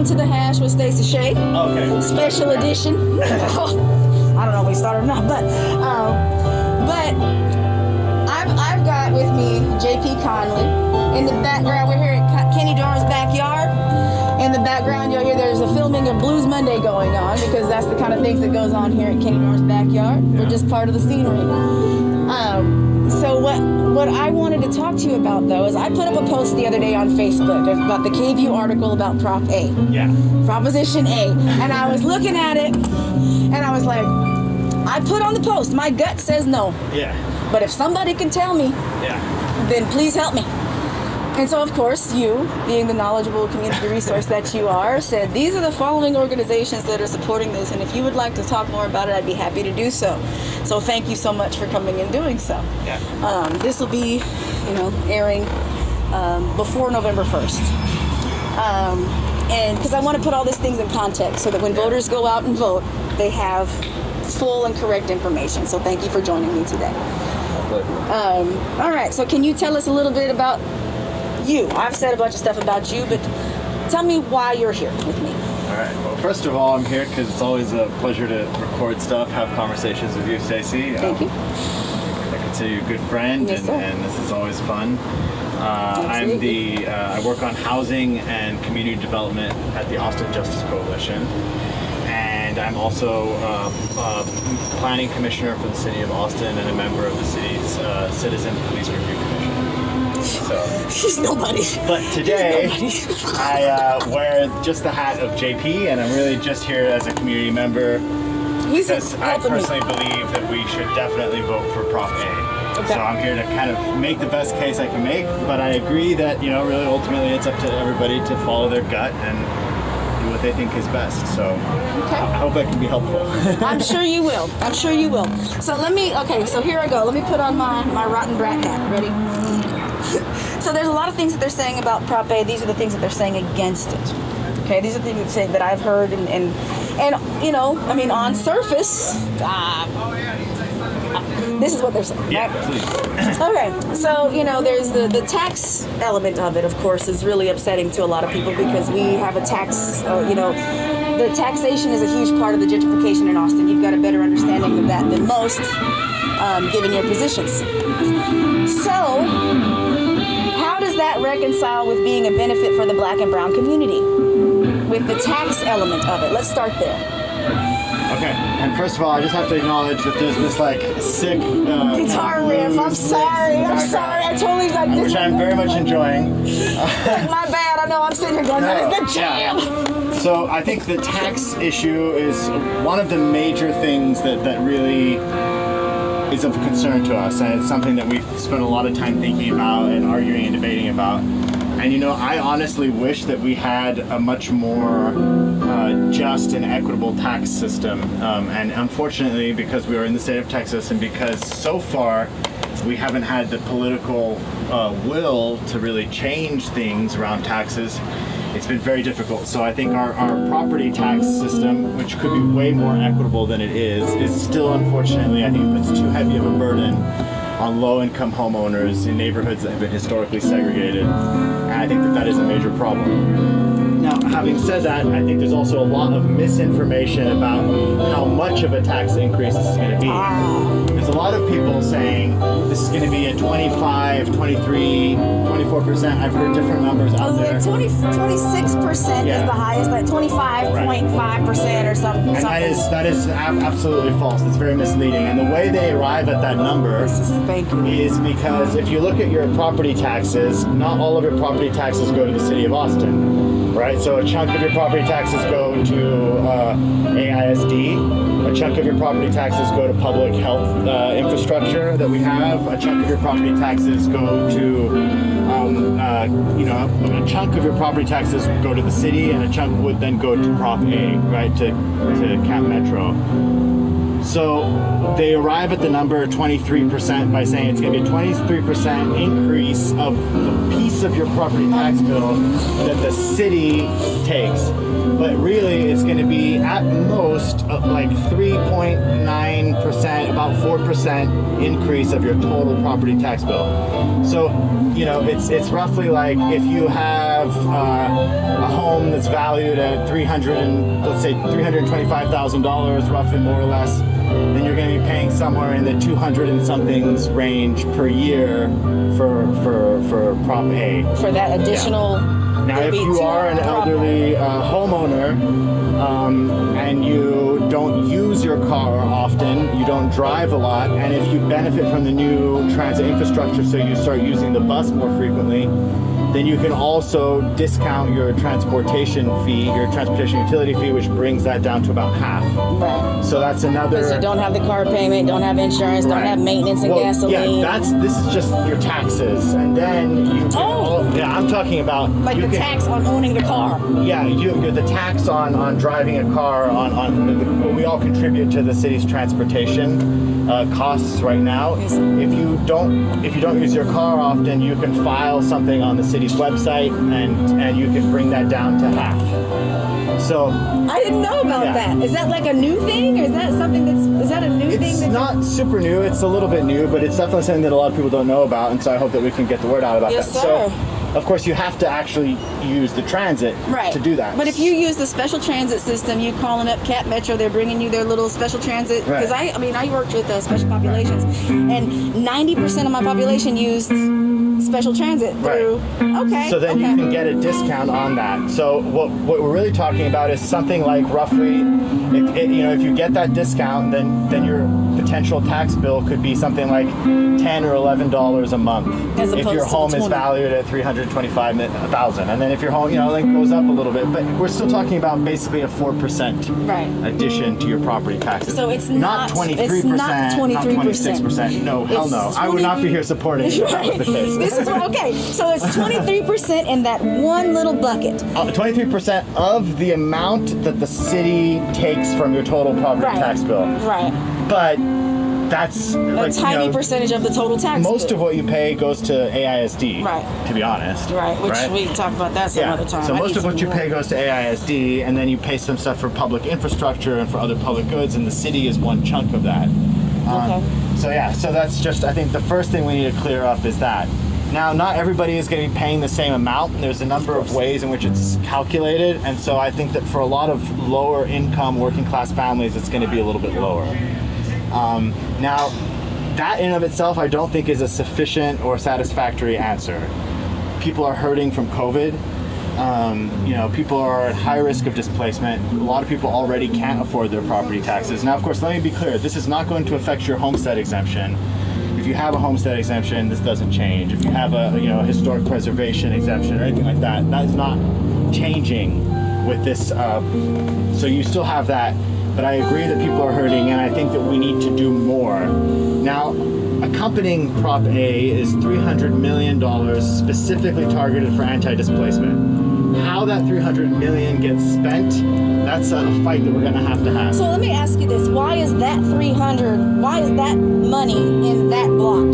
to the Hash with Stacie Shea. Okay. Special edition. I don't know if we started or not, but I've got with me JP Connolly. In the background, we're here at Kenny Dorr's backyard. In the background, you'll hear there's a filming of Blues Monday going on because that's the kind of things that goes on here at Kenny Dorr's backyard. Yeah. We're just part of the scenery. So what I wanted to talk to you about, though, is I put up a post the other day on Facebook about the KView article about Prop A. Yeah. Proposition A. And I was looking at it, and I was like, I put on the post, my gut says no. Yeah. But if somebody can tell me, then please help me. And so, of course, you, being the knowledgeable community resource that you are, said, these are the following organizations that are supporting this, and if you would like to talk more about it, I'd be happy to do so. So thank you so much for coming and doing so. Yeah. This will be, airing before November 1st. And because I want to put all these things in context so that when voters go out and vote, they have full and correct information. So thank you for joining me today. All right, so can you tell us a little bit about you? I've said a bunch of stuff about you, but tell me why you're here with me. All right. Well, first of all, I'm here because it's always a pleasure to record stuff, have conversations with you, Stacie. Thank you. I consider you a good friend, Yes, sir. and this is always fun. I work on housing and community development at the Austin Justice Coalition, and I'm also planning commissioner for the city of Austin and a member of the city's Citizen Police Review Commission. So, She's nobody. but today, She's nobody. I wear just the hat of JP, and I'm really just here as a community member He's because I helping me. personally believe that we should definitely vote for Prop A. Okay. So I'm here to kind of make the best case I can make, but I agree that, really ultimately it's up to everybody to follow their gut and do what they think is best. So I hope I can be helpful. I'm sure you will. I'm sure you will. So so here I go. Let me put on my rotten brat hat. Ready? So there's a lot of things that they're saying about Prop A. These are the things that they're saying against it. Okay, these are the things that I've heard and on surface, this is what they're saying. Yeah, Right? please. Okay, so there's the tax element of it. Of course, is really upsetting to a lot of people because we have a tax. The taxation is a huge part of the gentrification in Austin. You've got a better understanding of that than most, given your positions. So, how does that reconcile with being a benefit for the Black and Brown community? With the tax element of it. Let's start there. Okay, and first of all, I just have to acknowledge that there's this sick Guitar riff. I'm sorry. I totally like this. which I'm very much enjoying. My bad. I know. I'm sitting here going, that is the jam. So I think the tax issue is one of the major things that really is of concern to us, and it's something that we've spent a lot of time thinking about and arguing and debating about. And I honestly wish that we had a much more just and equitable tax system. And unfortunately, because we are in the state of Texas and because so far we haven't had the political will to really change things around taxes, it's been very difficult. So I think our property tax system, which could be way more equitable than it is still, unfortunately, I think puts too heavy of a burden on low-income homeowners in neighborhoods that have been historically segregated. And I think that is a major problem. Now, having said that, I think there's also a lot of misinformation about how much of a tax increase this is going to be. There's a lot of people saying this is going to be a 25, 23, 24%. I've heard different numbers out there. 26% is the highest, like 25.5% or something. And that is absolutely false. It's very misleading. And the way they arrive at that number is because if you look at your property taxes, not all of your property taxes go to the city of Austin, right? So a chunk of your property taxes go to AISD. A chunk of your property taxes go to public health infrastructure that we have. A chunk of your property taxes go to a chunk of your property taxes go to the city, and a chunk would then go to Prop A, right, to Camp Metro. So they arrive at the number 23% by saying it's going to be a 23% increase of the piece of your property tax bill that the city takes. But really, it's going to be at most like 3.9%, about 4% increase of your total property tax bill. So, it's roughly like if you have a home that's valued at $325,000, roughly, more or less, then you're going to be paying somewhere in the 200 and somethings range per year for Prop A. For that additional. Now, if you are an elderly homeowner and you don't use your car often, you don't drive a lot, and if you benefit from the new transit infrastructure, so you start using the bus more frequently, then you can also discount your transportation fee, your transportation utility fee, which brings that down to about half. Right. So that's another. Because you don't have the car payment, don't have insurance, don't have maintenance and gasoline. Yeah, this is just your taxes, and then you. I'm talking about like the tax on owning the car. Yeah, you're the tax on driving a car. We all contribute to the city's transportation costs right now. If you don't use your car often, you can file something on the city's website, and you can bring that down to half. So I didn't know about that. Is that like a new thing, or is that something is that a new thing? It's not super new. It's a little bit new, but it's definitely something that a lot of people don't know about, and so I hope that we can get the word out about that. Yes, sir. So, of course, you have to actually use the transit to do that. But if you use the special transit system, you calling up Cap Metro, they're bringing you their little special transit. Because I worked with special populations, and 90% of my population used special transit through. Okay. So then you can get a discount on that. So what we're really talking about is something like roughly, if you get that discount, then your potential tax bill could be something like $10 or $11 a month. As if your home is valued at $325,000, and then if your home goes up a little bit, but we're still talking about basically a 4% addition to your property taxes. So it's not 23%, not 26%. No, hell no. I would not be here supporting it if that was the case. This is so it's 23% in that one little bucket. 23% of the amount that the city takes from your total property tax bill. Right. But that's a tiny percentage of the total tax bill. Most of what you pay goes to AISD, to be honest. Right, which we can talk about that some other time. So most of what you pay goes to AISD, and then you pay some stuff for public infrastructure and for other public goods, and the city is one chunk of that. So that's just, I think the first thing we need to clear up is that. Now, not everybody is going to be paying the same amount. There's a number of ways in which it's calculated, and so I think that for a lot of lower income working class families, it's going to be a little bit lower. Now, that in of itself, I don't think is a sufficient or satisfactory answer. People are hurting from COVID. People are at high risk of displacement. A lot of people already can't afford their property taxes. Now, of course, let me be clear. This is not going to affect your homestead exemption. If you have a homestead exemption, this doesn't change. If you have a historic preservation exemption or anything like that, that is not changing with this. So you still have that. But I agree that people are hurting, and I think that we need to do more. Now, accompanying Prop A is $300 million specifically targeted for anti-displacement. How that $300 million gets spent, that's a fight that we're going to have. So let me ask you this. Why is that money in that block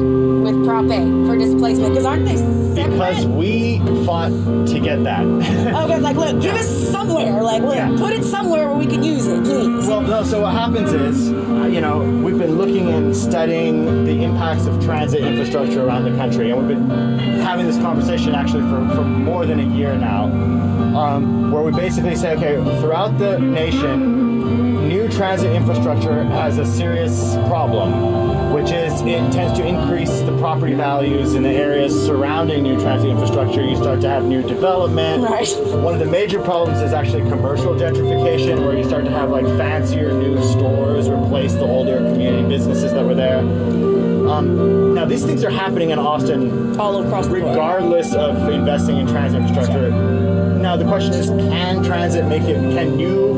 with Prop A for displacement? Because aren't they separate? Because we fought to get that. Okay, look, give us somewhere. Put it somewhere where we can use it, please. Well, no, so what happens is, we've been looking and studying the impacts of transit infrastructure around the country, and we've been having this conversation actually for more than a year now, where we basically say, okay, throughout the nation, new transit infrastructure has a serious problem, which is it tends to increase the property values in the areas surrounding new transit infrastructure. You start to have new development. Right. One of the major problems is actually commercial gentrification, where you start to have fancier new stores replace the older community businesses that were there. Now, these things are happening in Austin all across the board, regardless of investing in transit infrastructure. Now, the question is, can new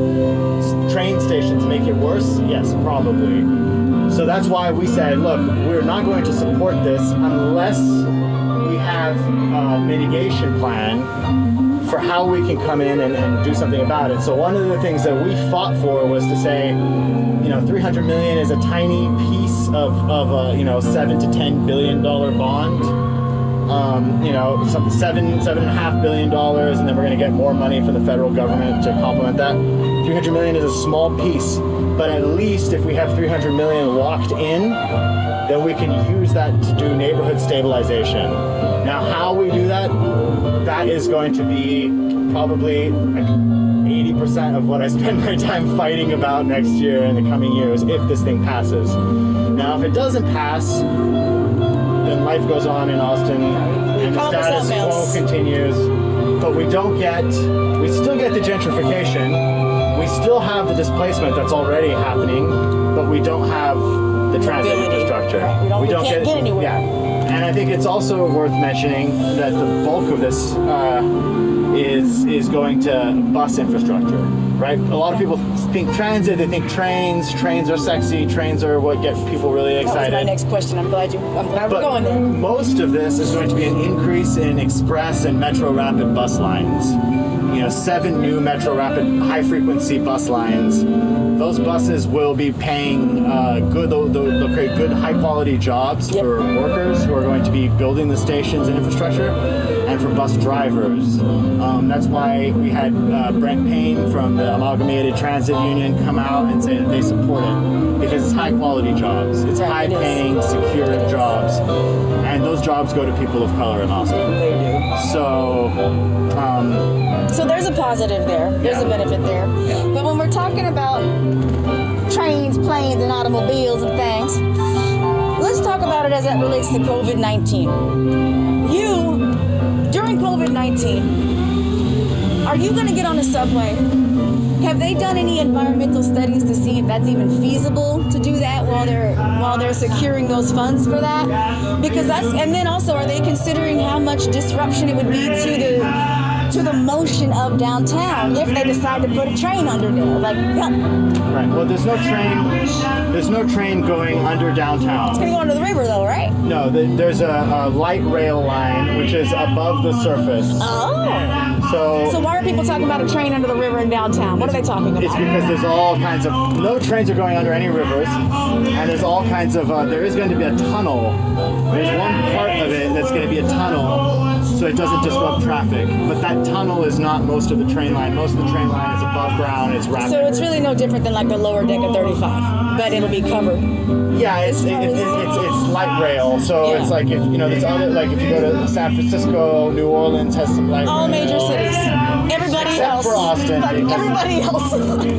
train stations make it worse? Yes, probably. So that's why we said, look, we're not going to support this unless we have a mitigation plan for how we can come in and do something about it. So one of the things that we fought for was to say, $300 million is a tiny piece of a $7 to $10 billion bond. some $7.5 billion, and then we're going to get more money from the federal government to complement that. 300 million is a small piece, but at least if we have 300 million locked in, then we can use that to do neighborhood stabilization. Now, how we do that, that is going to be probably like 80% of what I spend my time fighting about next year and the coming years if this thing passes. Now, if it doesn't pass, then life goes on in Austin and the status quo continues. But we still get the gentrification. We still have the displacement that's already happening, but we don't have the transit infrastructure. Right. We can't get anywhere. Yeah. And I think it's also worth mentioning that the bulk of this is going to bus infrastructure, right? A lot of people think transit, they think trains. Trains are sexy. Trains are what get people really excited. That was my next question. I'm glad we're going there. Most of this is going to be an increase in express and Metro Rapid bus lines. 7 new Metro Rapid high-frequency bus lines. Those buses will be paying they'll create good high-quality jobs for workers who are going to be building the stations and infrastructure, and for bus drivers. That's why we had Brent Payne from the Amalgamated Transit Union come out and say that they support it, because it's high-quality jobs. It's high-paying, secure jobs. And those jobs go to people of color in Austin. They do. So there's a positive there. There's a benefit there. Yeah. But when we're talking about trains, planes, and automobiles and things, let's talk about it as it relates to COVID-19. During COVID-19, are you going to get on a subway? Have they done any environmental studies to see if that's even feasible to do that while they're securing those funds for that? Because and then also, are they considering how much disruption it would be to the motion of downtown if they decide to put a train under there? Right. Well, there's no train going under downtown. It's going to go under the river, though, right? No, there's a light rail line which is above the surface. Oh. So why are people talking about a train under the river in downtown? What are they talking about? It's because there's all kinds of no trains are going under any rivers, and there's all kinds of there is going to be a tunnel. There's one part of it that's going to be a tunnel, so it doesn't disrupt traffic. But that tunnel is not most of the train line. Most of the train line is above ground. It's rapid. So it's really no different than like the lower deck of 35, but it'll be covered. Yeah, it's light rail. So it's like if there's other if you go to San Francisco, New Orleans has some light rail. All major cities. Everybody else. Except for Austin. Everybody else.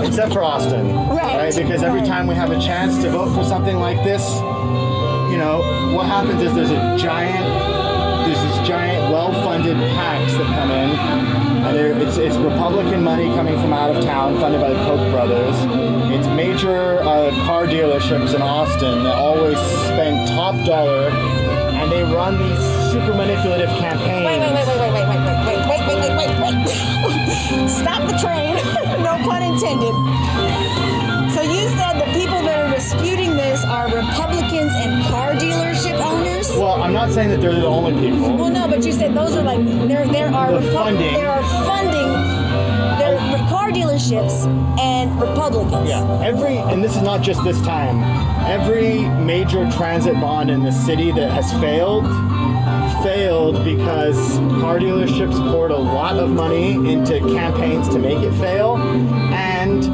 Except for Austin. Right? Because every time we have a chance to vote for something like this, what happens is there's this giant well-funded PACs that come in, and it's Republican money coming from out of town, funded by the Koch brothers. It's major car dealerships in Austin that always spend top dollar, and they run these super manipulative campaigns. Wait. Stop the train. No pun intended. So you said the people that are disputing this are Republicans and car dealership owners? Well, I'm not saying that they're the only people. Well, no, but you said those are there are funding car dealerships and Republicans. Yeah, and this is not just this time. Every major transit bond in the city that has failed because car dealerships poured a lot of money into campaigns to make it fail, and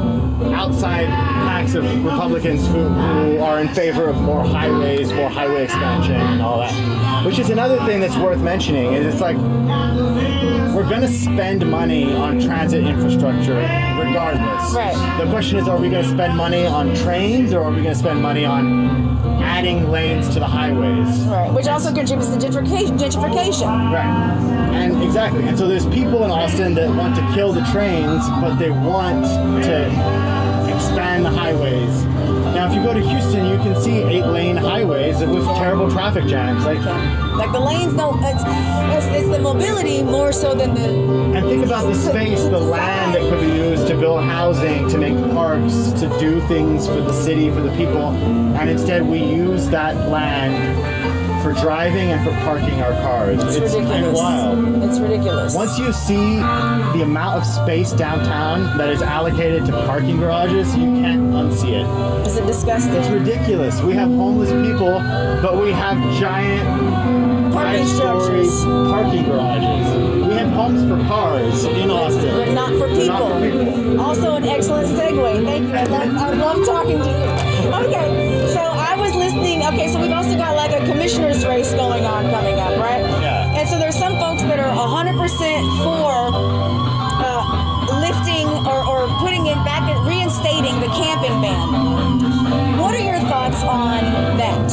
outside packs of Republicans who are in favor of more highways, more highway expansion and all that. Which is another thing that's worth mentioning, is it's like we're going to spend money on transit infrastructure regardless. Right. The question is, are we going to spend money on trains, or are we going to spend money on adding lanes to the highways? Right, which also contributes to gentrification. Right. And exactly. And so there's people in Austin that want to kill the trains, but they want to expand the highways. Now, if you go to Houston, you can see 8-lane highways with terrible traffic jams. Like the lanes don't. It's the mobility more so than the. And think about the space, the land that could be used to build housing, to make parks, to do things for the city, for the people, and instead we use that land for driving and for parking our cars. It's kind of ridiculous. wild. It's ridiculous. Once you see the amount of space downtown that is allocated to parking garages, you can't unsee it. Is it disgusting? It's ridiculous. We have homeless people, but we have giant Parking 5-story structures. parking garages. We have homes for cars in Austin. But not for But people. not for people. Also an excellent segue. Thank you. I love talking to you. Okay, so I was listening. Okay, so we've also got like a commissioner's race going on coming up, right? Yeah. And so there's some folks that are 100% for lifting or putting it back, reinstating the camping ban. What are your thoughts on that?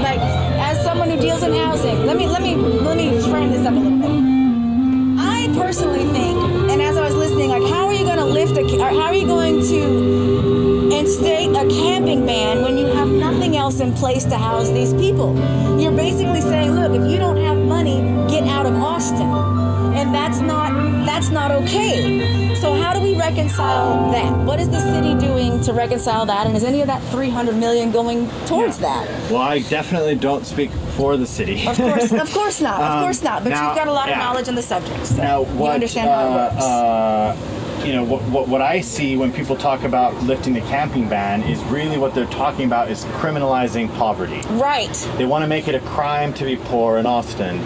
Like, as someone who deals in housing, let me frame this up a little bit. I personally think, and as I was listening, like, how are you going to how are you going to instate a camping ban when you have nothing else in place to house these people? You're basically saying, look, if you don't have money, get out of Austin. And that's not okay. So how do we reconcile that? What is the city doing to reconcile that? And is any of that $300 million going towards that? Well, I definitely don't speak for the city. Of course not. Of course not. But now, you've got a lot of yeah. knowledge on the subject. So Now, you understand how it works. What I see when people talk about lifting the camping ban is really what they're talking about is criminalizing poverty. Right. They want to make it a crime to be poor in Austin.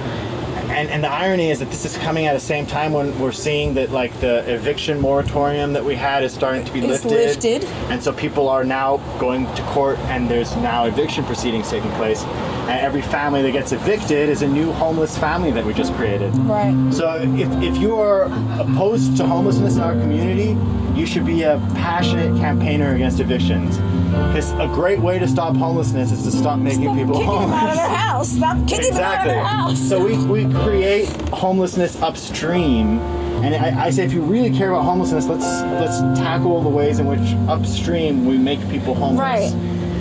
And the irony is that this is coming at the same time when we're seeing that like the eviction moratorium that we had is starting to be lifted. And so people are now going to court and there's now eviction proceedings taking place. And every family that gets evicted is a new homeless family that we just created. Right. So if you are opposed to homelessness in our community, you should be a passionate campaigner against evictions. Because a great way to stop homelessness is to stop making people kicking homeless. them out of their house. Stop kicking them out of their house. So we create homelessness upstream, and I say if you really care about homelessness, let's tackle the ways in which upstream we make people homeless. Right.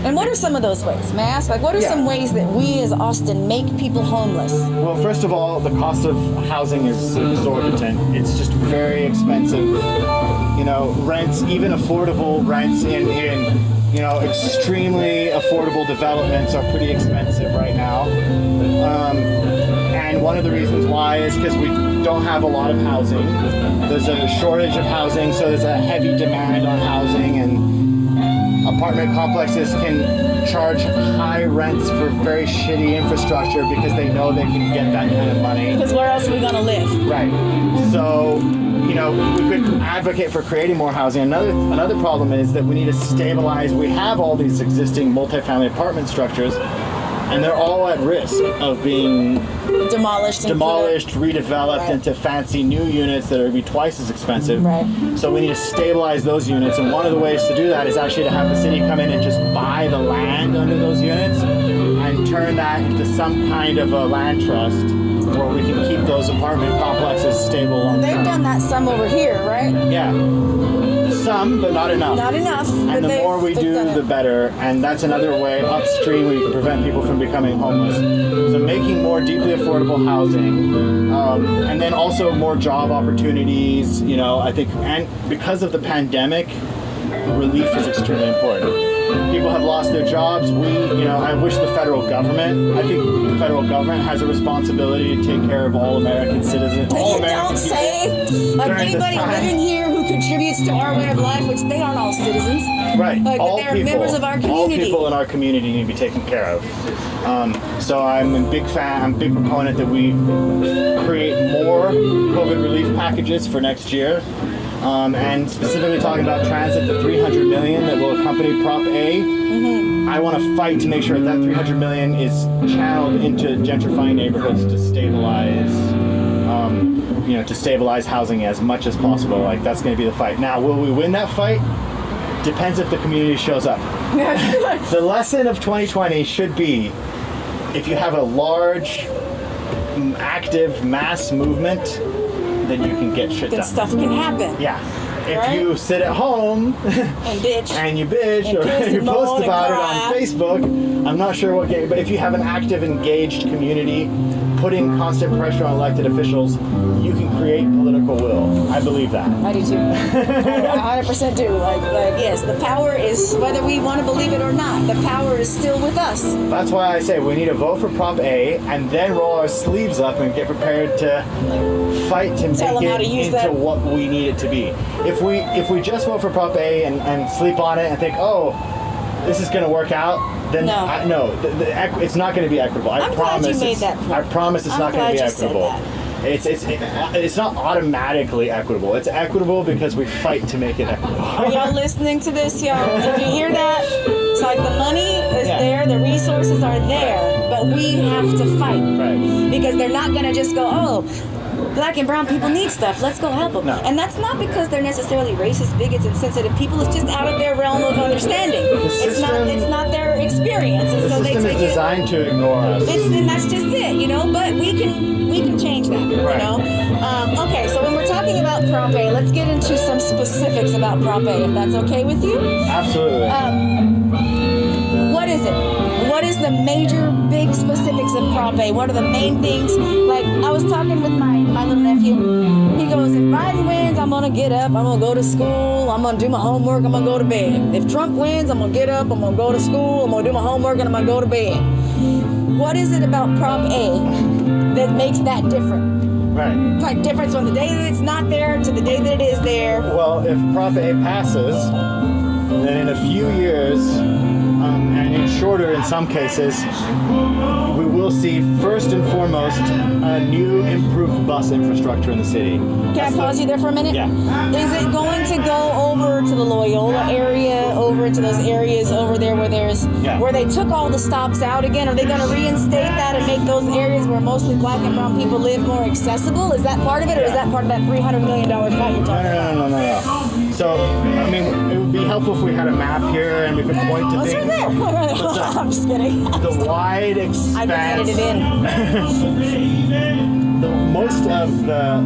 And what are some of those ways? May I ask? Like, what are some ways that we as Austin make people homeless? Well, first of all, the cost of housing is exorbitant. It's just very expensive. You know, rents, even affordable rents in extremely affordable developments are pretty expensive right now. And one of the reasons why is because we don't have a lot of housing. There's a shortage of housing, so there's a heavy demand on housing, and apartment complexes can charge high rents for very shitty infrastructure because they know they can get that kind of money. Because where else are we going to live? Right. So, we could advocate for creating more housing. Another problem is that we need to stabilize. We have all these existing multifamily apartment structures, and they're all at risk of being demolished, redeveloped Right. into fancy new units that are going to be twice as expensive. Right. So we need to stabilize those units, and one of the ways to do that is actually to have the city come in and just buy the land under those units and turn that into some kind of a land trust where we can keep those apartment complexes stable long They've term. done that some over here, right? Yeah. Some, but not enough. Not enough. And the more we do, the better. And that's another way upstream we can prevent people from becoming homeless. So making more deeply affordable housing, and then also more job opportunities, I think, and because of the pandemic, relief is extremely important. People have lost their jobs. I wish the federal government, I think the federal government has a responsibility to take care of all American citizens. All American Don't say like during this anybody time. living here who contributes to our way of life, which they aren't all citizens. Right. Like, all but they're people, members of our all community. people in our community need to be taken care of. So I'm a big fan. I'm a big proponent that we create more COVID relief packages for next year. And specifically talking about transit, the $300 million that will accompany Prop A. Mm-hmm. I want to fight to make sure that $300 million is channeled into gentrifying neighborhoods to stabilize housing as much as possible. Like, that's going to be the fight. Now, will we win that fight? Depends if the community shows up. The lesson of 2020 should be, if you have a large, active mass movement, then you can get shit Then done. stuff can happen. Yeah. If Right? you sit at home And bitch. and you bitch And or piss you and post moan and about it cry. on Facebook, I'm not sure what game, but if you have an active, engaged community, putting constant pressure on elected officials, you can create political will. I believe that. I do too. I 100% do. Like yes, the power is, whether we want to believe it or not, the power is still with us. That's why I say we need to vote for Prop A and then roll our sleeves up and get prepared to fight to Tell make them how it to use into that. what we need it to be. If we just vote for Prop A and sleep on it and think, oh, this is going to work out, then No. it's not going to be equitable. I I'm promise. glad you made that point. I promise it's I'm not going to be glad you said equitable. that. It's not automatically equitable. It's equitable because we fight to make it equitable. Are y'all listening to this, y'all? If you hear that, it's like the money is there, the resources are there, but we have to fight. Right. Because they're not going to just go, oh, black and brown people need stuff, let's go help them. No. And that's not because they're necessarily racist, bigots, and sensitive people. It's just out of their realm of understanding. It's not their experience. And The so they system take is designed to ignore us. and that's just it, you know. But we can change that, you Right. know. Okay, so when we're talking about Prop A, let's get into some specifics about Prop A, if that's okay with you. Absolutely. What is it? What is the major, big specifics of Prop A? What are the main things? Like, I was talking with my little nephew. He goes, if Biden wins, I'm going to get up. I'm going to go to school. I'm going to do my homework. I'm going to go to bed. If Trump wins, I'm going to get up. I'm going to go to school. I'm going to do my homework, and I'm going to go to bed. What is it about Prop A that makes that different? Right. Like, difference from the day that it's not there to the day that it is there. Well, if Prop A passes, then in a few years, and in shorter in some cases, we will see first and foremost a new improved bus infrastructure in the city. Can I pause you there for a minute? Yeah. Is it going to go over to the Loyola area, over to those areas over there where they took all the stops out again? Are they going to reinstate that and make those areas where mostly black and brown people live more accessible? Is that part of it, or is that part of that $300 million fight you're talking about? No. So, I mean, it would be helpful if we had a map here and we could point to What's things. right there? I'm just kidding. The wide expanse. I've edited it in. Most of the,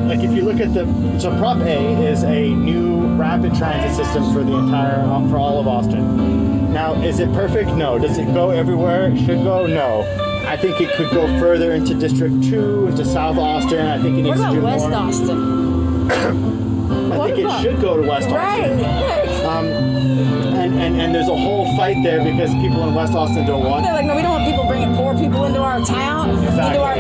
like if you look at so Prop A is a new rapid transit system for for all of Austin. Now, is it perfect? No. Does it go everywhere it should go? No. I think it could go further into District 2, into South Austin. I think it needs What to do about West more. Austin? I think it should go to West Austin. And there's a whole fight there because people in West Austin don't want. They're like, no, we don't want people bringing poor people into our town, into our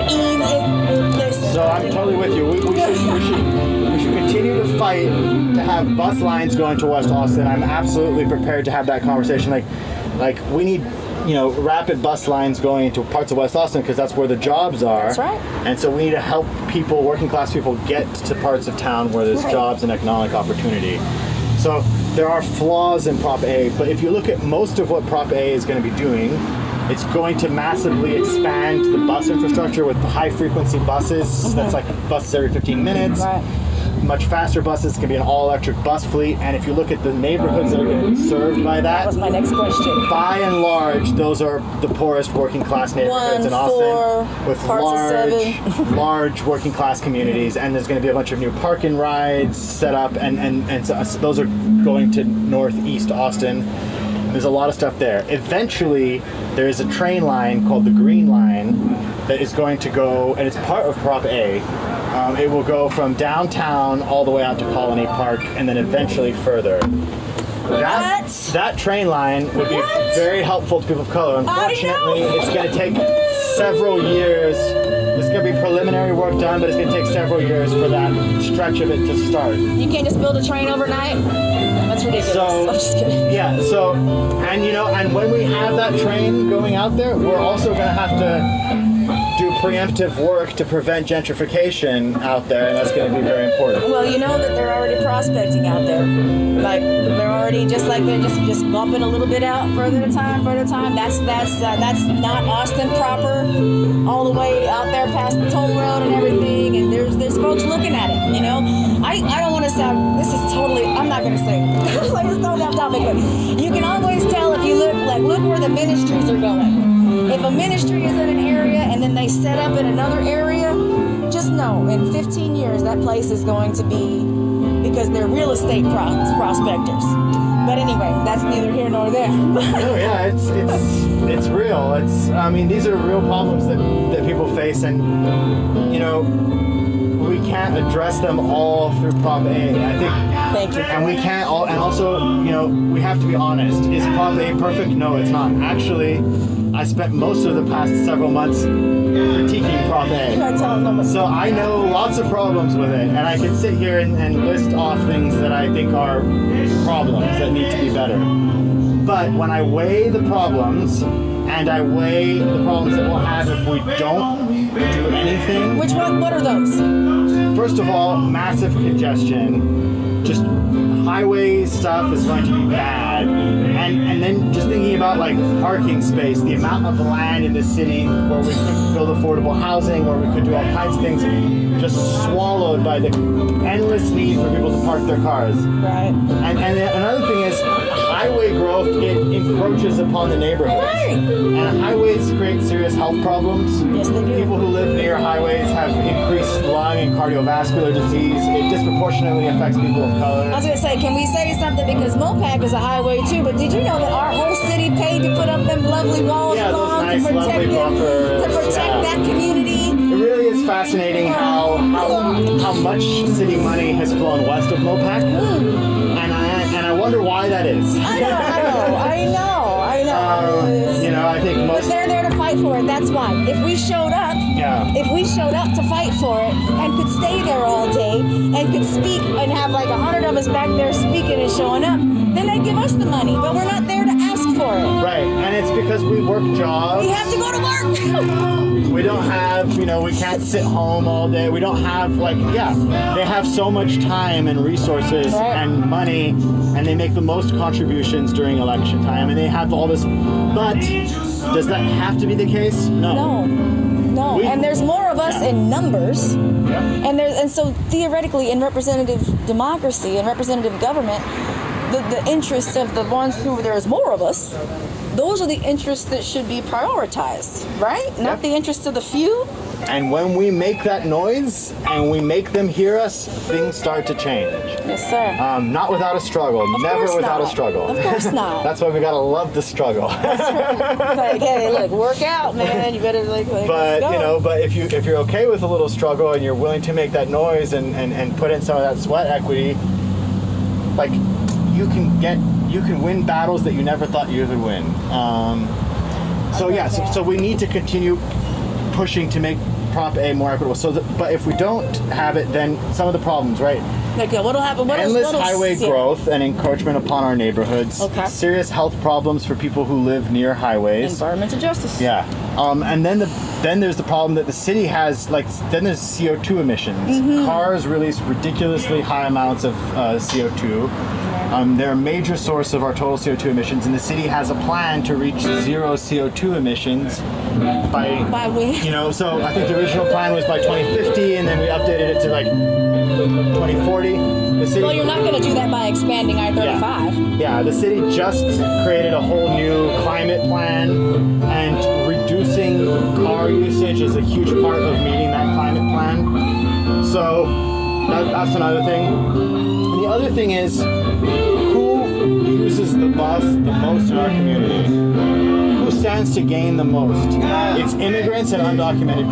listen. So I'm totally with you. We should continue to fight to have bus lines going to West Austin. I'm absolutely prepared to have that conversation. Like we need, rapid bus lines going into parts of West Austin because that's where the jobs are. That's right. And so we need to help people, working class people, get to parts of town where there's jobs and economic opportunity. So there are flaws in Prop A, but if you look at most of what Prop A is going to be doing, it's going to massively expand the bus infrastructure with high-frequency buses. That's like buses every 15 minutes. Right. Much faster buses. Can be an all-electric bus fleet. And if you look at the neighborhoods that are going to be served by That was my next question. by and large, those are the poorest working class neighborhoods in 1, Austin 4, with parts of 7. large working class communities, and there's going to be a bunch of new park and rides set up, and so those are going to northeast Austin. There's a lot of stuff there. Eventually, there is a train line called the Green Line that is going to go, and it's part of Prop A. It will go from downtown all the way out to Colony Park, and then eventually further. That train line would be very helpful to people of color. Unfortunately, it's going to take several years. There's going to be preliminary work done, but it's going to take several years for that stretch of it to start. You can't just build a train overnight? That's ridiculous. So, I'm just kidding. Yeah, so, and when we have that train going out there, we're also going to have to do preemptive work to prevent gentrification out there, and that's going to be very important. Well, you know that they're already prospecting out there. Like, they're already just bumping a little bit out further to time. That's not Austin proper, all the way out there past the toll road and everything. And there's folks looking at it. I don't want to sound. This is totally. I'm not going to say. It's totally off topic, but you can always tell if you look where the ministries are going. If a ministry is in an area and then they set up in another area, just know in 15 years that place is going to be because they're real estate prospectors. But anyway, that's neither here nor there. No, yeah, it's real. I mean, these are real problems that people face, and we can't address them all through Prop A. I think. Thank you. And we can't all, and also, we have to be honest. Is Prop A perfect? No, it's not. Actually, I spent most of the past several months critiquing Prop A. So I know lots of problems with it, and I can sit here and list off things that I think are problems that need to be better. But when I weigh the problems, and I weigh the problems that we'll have if we don't do anything. What are those? First of all, massive congestion. Just highway stuff is going to be bad. And then just thinking about like parking space, the amount of land in the city where we could build affordable housing, where we could do all kinds of things, just swallowed by the endless need for people to park their cars. Right. And another thing is highway growth, it encroaches upon the neighborhoods. Right. And highways create serious health problems. Yes, they do. People who live near highways have increased lung and cardiovascular disease. It disproportionately affects people of color. I was going to say, can we say something? Because Mopac is a highway too, but did you know that our whole city paid to put up them lovely walls along nice, to protect that community? It really is fascinating how much city money has flown west of Mopac. And I wonder why that is. I know. I think most. But they're there to fight for it. That's why. If we showed up to fight for it and could stay there all day and could speak and have like 100 of us back there speaking and showing up, then they'd give us the money. But we're not there to ask for it. Right, and it's because we work jobs. We have to go to work. We don't have, we can't sit home all day. We don't have, they have so much time and resources and money, and they make the most contributions during election time, and they have all this. But does that have to be the case? No. And there's more of us in numbers, and so theoretically, in representative democracy and representative government, the interests of the ones who there's more of us, those are the interests that should be prioritized, right? Not the interests of the few. And when we make that noise and we make them hear us, things start to change. Yes, sir. Not without a struggle. Never without a struggle. Of course not. That's why we gotta love the struggle. That's right. Like, hey, look, work out, man. You better But but if you're okay with a little struggle and you're willing to make that noise and put in some of that sweat equity, like you can win battles that you never thought you could win. So we need to continue pushing to make Prop A more equitable. But if we don't have it, then some of the problems, right? Okay, what'll happen? Endless highway growth and encroachment upon our neighborhoods. Okay. Serious health problems for people who live near highways. Environmental justice. Yeah. And then there's the problem that the city has, then there's CO2 emissions. Mm-hmm. Cars release ridiculously high amounts of CO2. They're a major source of our total CO2 emissions, and the city has a plan to reach zero CO2 emissions by when? So I think the original plan was by 2050, and then we updated it to 2040. Well, you're not going to do that by expanding I-35. Yeah, the city just created a whole new climate plan, and reducing car usage is a huge part of meeting that climate plan. So that's another thing. And the other thing is, who uses the bus the most in our community? Who stands to gain the most? It's immigrants and undocumented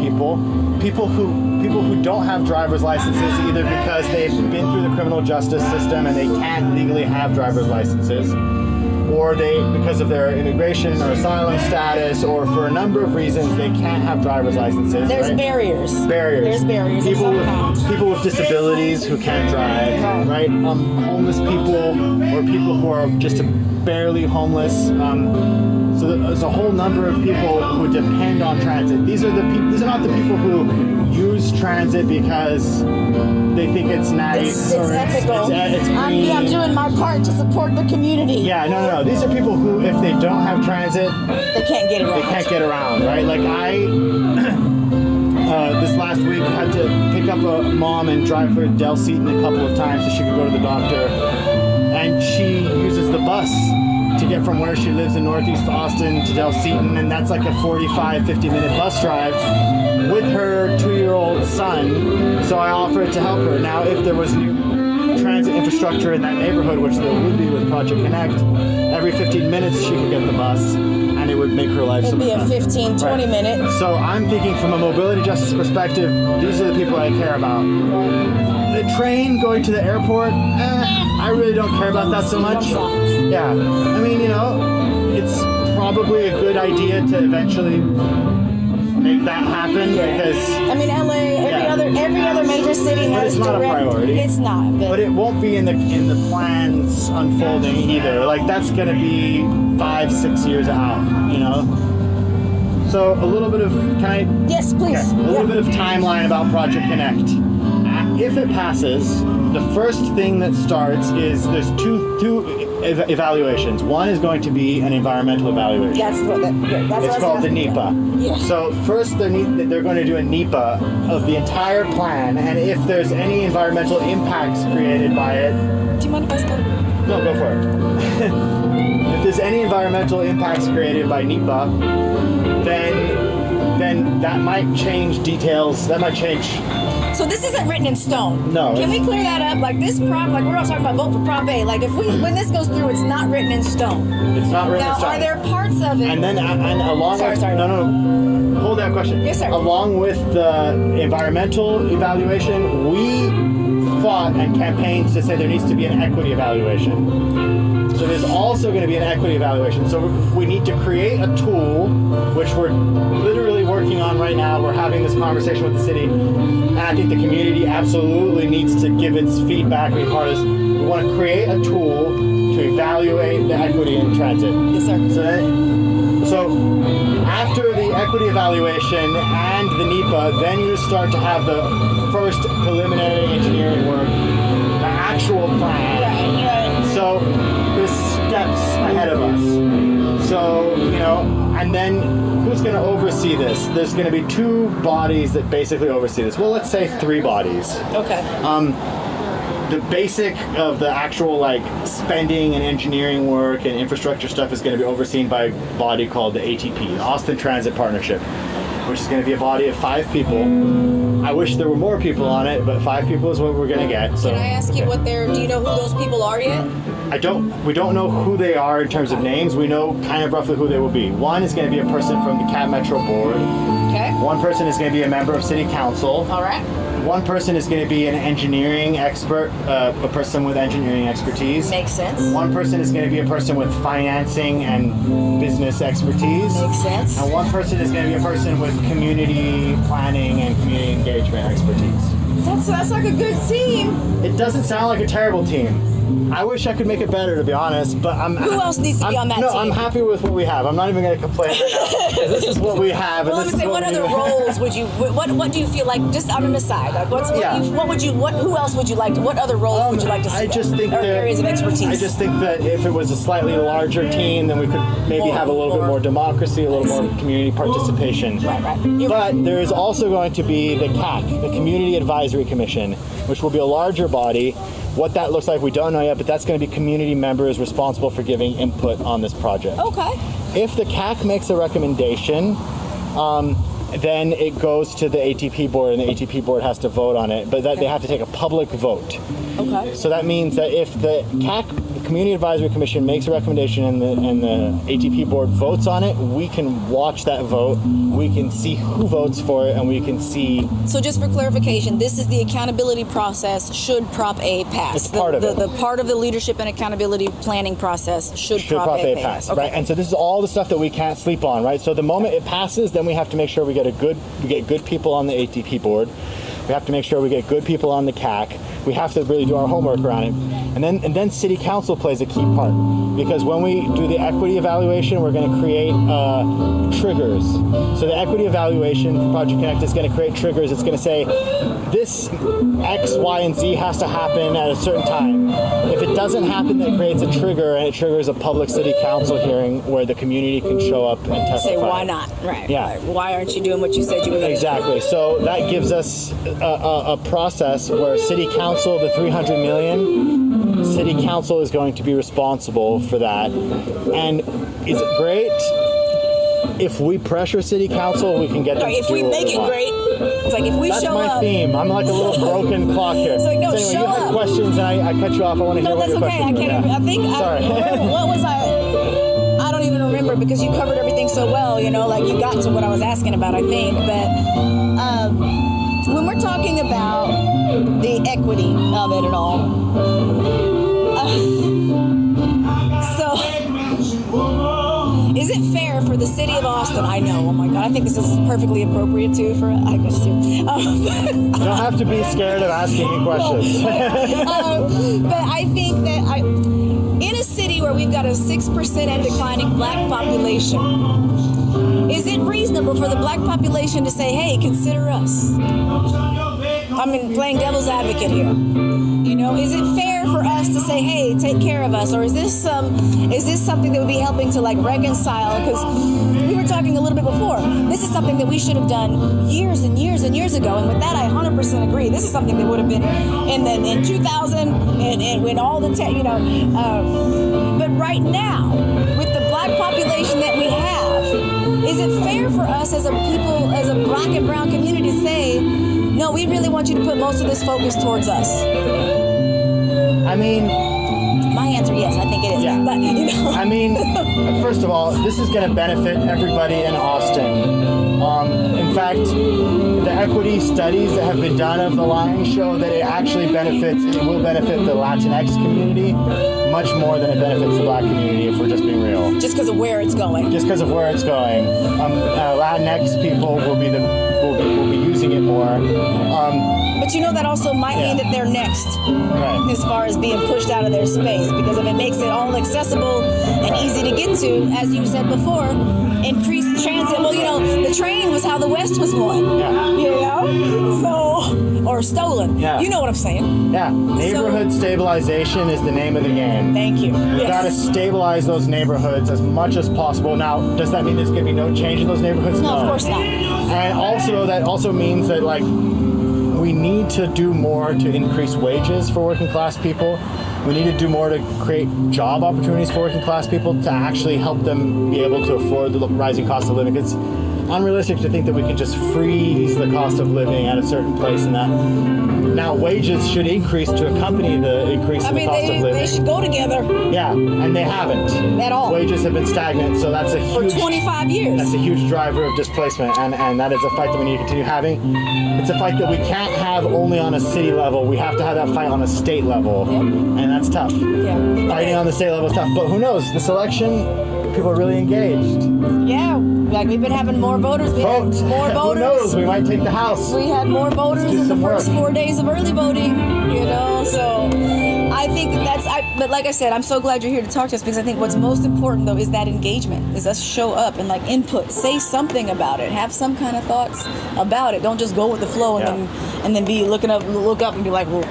people who don't have driver's licenses either because they've been through the criminal justice system and they can't legally have driver's licenses, or because of their immigration or asylum status, or for a number of reasons they can't have driver's licenses. There's barriers. There's barriers. People with disabilities who can't drive, right? Homeless people, or people who are just barely homeless. So there's a whole number of people who depend on transit. These are not the people who use transit because they think it's nice or ethical. It's green. I'm doing my part to support the community. Yeah, no. These are people who, if they don't have transit, they can't get around. Right? Like this last week had to pick up a mom and drive her to Del Seaton a couple of times so she could go to the doctor, and she uses the bus to get from where she lives in Northeast Austin to Del Seaton, and that's like a 45-50-minute bus drive with her 2-year-old son. So I offered to help her. Now, if there was new transit infrastructure in that neighborhood, which there would be with Project Connect, every 15 minutes she could get the bus, and it would make her life so It'd much be a better. 15, 20 minute. So I'm thinking from a mobility justice perspective, these are the people I care about. The train going to the airport, I really don't care about that so much. Yeah, I mean, it's probably a good idea to eventually make that happen because. I mean, LA, every other major city But has it's not a priority. It's not, But it won't be in the plans unfolding either. Like that's gonna be 5-6 years out, So a little bit of Yes, please. a little bit of timeline about Project Connect. If it passes, the first thing that starts is there's two evaluations. One is going to be an environmental evaluation. That's It's called the NEPA. Yeah. So first they're going to do a NEPA of the entire plan, and if there's any environmental impacts created by it. Do you mind if I start? No, go for it. If there's any environmental impacts created by NEPA, then that might change details. That might change. So this isn't written in stone. No. Can we clear that up? Like this prop, like we're all talking about vote for Prop A. Like when this goes through, it's not written in stone. It's not written Now, in stone. are there parts of it? And then along Sorry, with sorry. no. Hold that question. Yes, sir. Along with the environmental evaluation, we fought and campaigned to say there needs to be an equity evaluation. So there's also going to be an equity evaluation. So we need to create a tool, which we're literally working on right now. We're having this conversation with the city. And I think the community absolutely needs to give its feedback and be part of this. We want to create a tool to evaluate the equity in transit. Yes, sir. So after the equity evaluation and the NEPA, then you start to have the first preliminary engineering work, the actual plan. Right. So there's steps ahead of us. So, and then who's going to oversee this? There's going to be 2 bodies that basically oversee this. Well, let's say 3 bodies. Okay. The basic of the actual spending and engineering work and infrastructure stuff is going to be overseen by a body called the ATP, the Austin Transit Partnership, which is going to be a body of 5 people. I wish there were more people on it, but 5 people is what we're going to get. So, Can I ask you do you know who those people are yet? we don't know who they are in terms of names. We know kind of roughly who they will be. One is going to be a person from the Cat Metro Board. Okay. One person is going to be a member of City Council. All right. One person is going to be an engineering expert, a person with engineering expertise. Makes sense. One person is going to be a person with financing and business expertise. Makes sense. And one person is going to be a person with community planning and community engagement expertise. That's like a good team. It doesn't sound like a terrible team. I wish I could make it better, to be honest, but Who else needs to be on that team? I'm happy with what we have. I'm not even going to complain right now, 'cause this is what we have. Well, and let me this say, is what other we roles would you? What do you feel like? Just on an aside, like who else would you like? Who other roles would you like to see? I just think or that areas of expertise. I just think that if it was a slightly larger team, then we could maybe have a little bit more democracy, a little more community participation. Right. But there is also going to be the CAC, the Community Advisory Commission, which will be a larger body. What that looks like, we don't know yet, but that's going to be community members responsible for giving input on this project. Okay. If the CAC makes a recommendation, then it goes to the ATP board, and the ATP board has to vote on it. But they have to take a public vote. Okay. So that means that if the CAC, the Community Advisory Commission, makes a recommendation and the ATP board votes on it, we can watch that vote. We can see who votes for it, and we can see. So just for clarification, this is the accountability process should Prop A pass. It's part of it. The part of the leadership and accountability planning process should Prop A pass. Right? And so this is all the stuff that we can't sleep on, right? So the moment it passes, then we have to make sure we get good people on the ATP board. We have to make sure we get good people on the CAC. We have to really do our homework around it. And then City Council plays a key part, because when we do the equity evaluation, we're going to create triggers. So the equity evaluation for Project Connect is going to create triggers. It's going to say this X, Y, and Z has to happen at a certain time. If it doesn't happen, that creates a trigger, and it triggers a public City Council hearing where the community can show up and testify. Say why not? Right. Yeah. Right. Why aren't you doing what you said you were going to do? Exactly. So that gives us a process where City Council, the 300 million, City Council is going to be responsible for that. And is it great? if we pressure city council, we can get them to If do we what make we it want. great, it's like if we That's show my up. theme. I'm like a little broken clock here. It's like, no, so anyway, show you had up. questions and I cut you off. I want to hear No, what that's your okay. I questions can't. were. I think. Sorry. What was I don't even remember because you covered everything so well. You know, like you got to what I was asking about. I think, but when we're talking about the equity of it and all, so is it fair for the city of Austin? I know. Oh my God, I think this is perfectly appropriate too for I guess too. You don't have to be scared of asking me questions. But I think that in a city where we've got a 6% and declining black population, is it reasonable for the black population to say, hey, consider us? I mean, playing devil's advocate here. You know, is it fair for us to say, hey, take care of us? Or is this something that would be helping to like reconcile? Because we were talking a little bit before. This is something that we should have done years and years and years ago. And with that, I 100% agree. This is something that would have been in 2000 and when all the but right now, with the black population that we have, is it fair for us as a people, as a black and brown community to say, no, we really want you to put most of this focus towards us? I mean, my answer, yes, I think it is. Yeah. But, you know. I mean, first of all, this is going to benefit everybody in Austin. In fact, the equity studies that have been done of the Lion show that it actually will benefit the Latinx community much more than it benefits the black community, if we're just being real. Just because of where it's going. Just because of where it's going. Latinx people will be using it more. But you know that also might mean that they're next, Right. as far as being pushed out of their space, because if it makes it all accessible and easy to get to, as you said before, increased transit. Well, you know, the train was how the West was won. Yeah. You know, or stolen. Yeah. You know what I'm saying? Yeah. Neighborhood stabilization is the name of the game. Thank you. We've got to stabilize those neighborhoods as much as possible. Now, does that mean there's going to be no change in those neighborhoods? No, of course not. And also, that also means that, like, we need to do more to increase wages for working class people. We need to do more to create job opportunities for working class people to actually help them be able to afford the rising cost of living. It's unrealistic to think that we can just freeze the cost of living at a certain place and that. Now, wages should increase to accompany the increase in the cost of living. They should go together Yeah, and they haven't. at all. Wages have been stagnant, so that's a For huge 25 years. that's a huge driver of displacement, and that is a fight that we need to continue having. It's a fight that we can't have only on a city level. We have to have that fight on a state level, and that's tough. Yeah. Fighting on the state level is tough, but who knows? This election, people are really engaged. Yeah, like we've been having more voters. We had Vote. more Who voters. knows? We might take the House. We had more voters do in the some first work. 4 days of early voting, you know, so I think but like I said, I'm so glad you're here to talk to us, because I think what's most important though is that engagement, is us show up and like input, say something about it, have some kind of thoughts about it. Don't just go with the flow and then be look up and be like, well,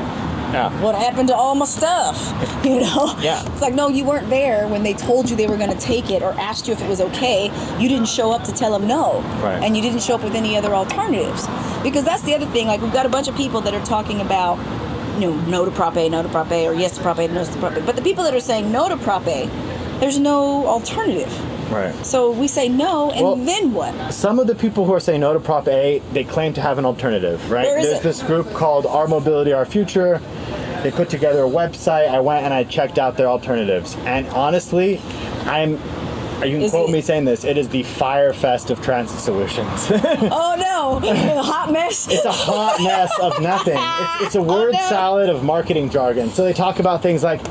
Yeah. what happened to all my stuff? You know? Yeah. It's like, no, you weren't there when they told you they were going to take it or asked you if it was okay. You didn't show up to tell them no. Right. And you didn't show up with any other alternatives. Because that's the other thing. Like, we've got a bunch of people that are talking about, you know, no to Prop A, or yes to Prop A, no to Prop A. But the people that are saying no to Prop A, there's no alternative. Right. So we say no, and then what? Some of the people who are saying no to Prop A, they claim to have an alternative, right? Where is There's it? this group called Our Mobility, Our Future. They put together a website. I went and I checked out their alternatives. And honestly, you can quote me saying this, it is the Fire Fest of transit solutions. Oh no, a hot mess. It's a hot mess of nothing. It's a word salad of marketing jargon. So they talk about things like